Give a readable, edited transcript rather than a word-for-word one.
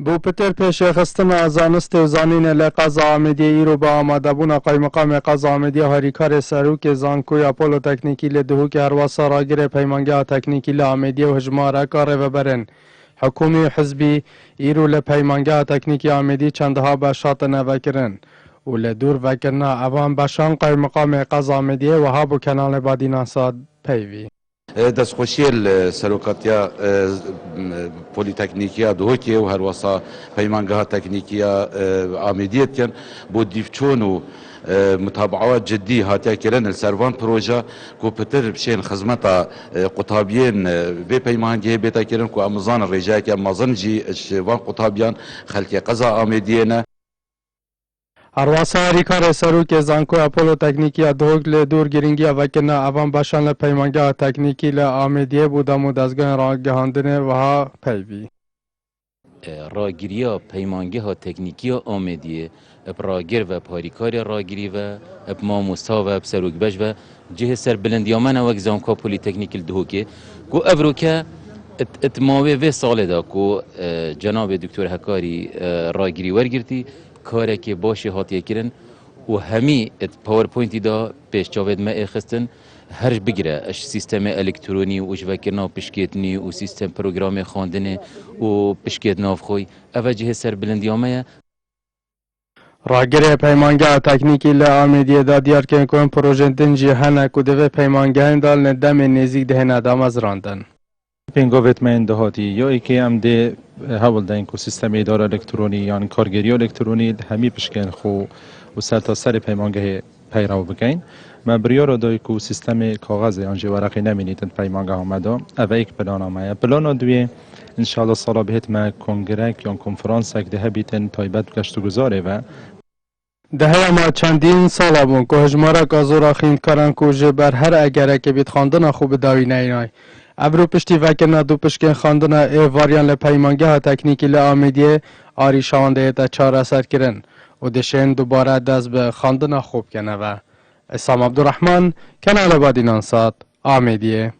بو پتر پیش خستن زانست و زانین لقضا آمدی ایرو با آماده بون قای مقام قضا آمدی هریکار سروک زانکوی اپولو تکنیکی لدهو که هرواسا راگر پیمانگه تکنیکی لآمدی و هجماره کاره و برن حکومی و حزبی ایرو لپیمانگه تکنیکی آمدی چندها باشات نوکرن و لدور وکرنا اوان باشان قای مقام قضا آمدی و ها بو کنال بادینا ساد پیوی دستخوشی سروکاتیا پلیتکنیکیا دوکی و هر واسا پیمانگاه تکنیکیا آمیدیت کن بود دیفچون و متابعات جدی هاتیا کرن السروان پروژه کو پتر بشین خدمتا قطابیین به پیمانگه بیتا کرن کو امزان الرجاء که امزان جی وان قطابیان خلق قضا آمیدینا هرواسا هریکار سروک زانکو اپولو تکنیکی ادهوگ لدور گرینگی وکرنا اوان باشان لپیمانگه تکنیکی لآمدیه بودم و دزگان را گهاندنه و ها پیوی راگیریا پیمانگه ها تکنیکی ها آمدیه اب راگر و پاریکار راگیری و اب ماموسا و اب سروک بش و جه سر بلندیامن و اگزانکا پولی تکنیکل دهوکه کو افروکه اتماوی و ساله دا کو جناب دکتر حکاری راگیری ورگرتی کاره که باشه هاتیه کرن و همی ات پاورپوینتی دا پیش چاوید ما اخستن هرج بگیره اش سیستم الکترونی و اجوکرنا و پشکیتنی و سیستم پروگرام خواندنه و پشکیت ناف خوی اوجه سر بلندیامه راگر پیمانگه تکنیکی لآمدیه دا دیار که کن پروژه دنجی هنه کده پیمانگه اندال ندم نزیک دهن ادام از راندن پینگویت من دهاتی یا ای که ام ده هول دین کو سیستم اداره الکترونی یعنی کارگری الکترونی همی پشکن خو و سر تا سر پیمانگه پیرو بکن ما بریار دای کو سیستم کاغذ آنجا ورقی نمینید پیمانگه آمده او یک پلان آمده پلان دوی ان شاء الله سالا بهت ما کنگره یا کنفرانس یک ده بیتن تایبت گشت گذاره و ده ما چندین سال بون که هجماره کازورا خیند کرن که جبر هر اگره که بیت خواندن خوب داوی نینای ابرو پشتی وکرنا دو پشکن خواندن ای واریان لپیمانگه تکنیکی لآمدیه آری شانده تا چار اثر کرن و دشین دوباره دست به خواندن خوب کنه و اسام عبدالرحمن کنال بادینان ساد آمدیه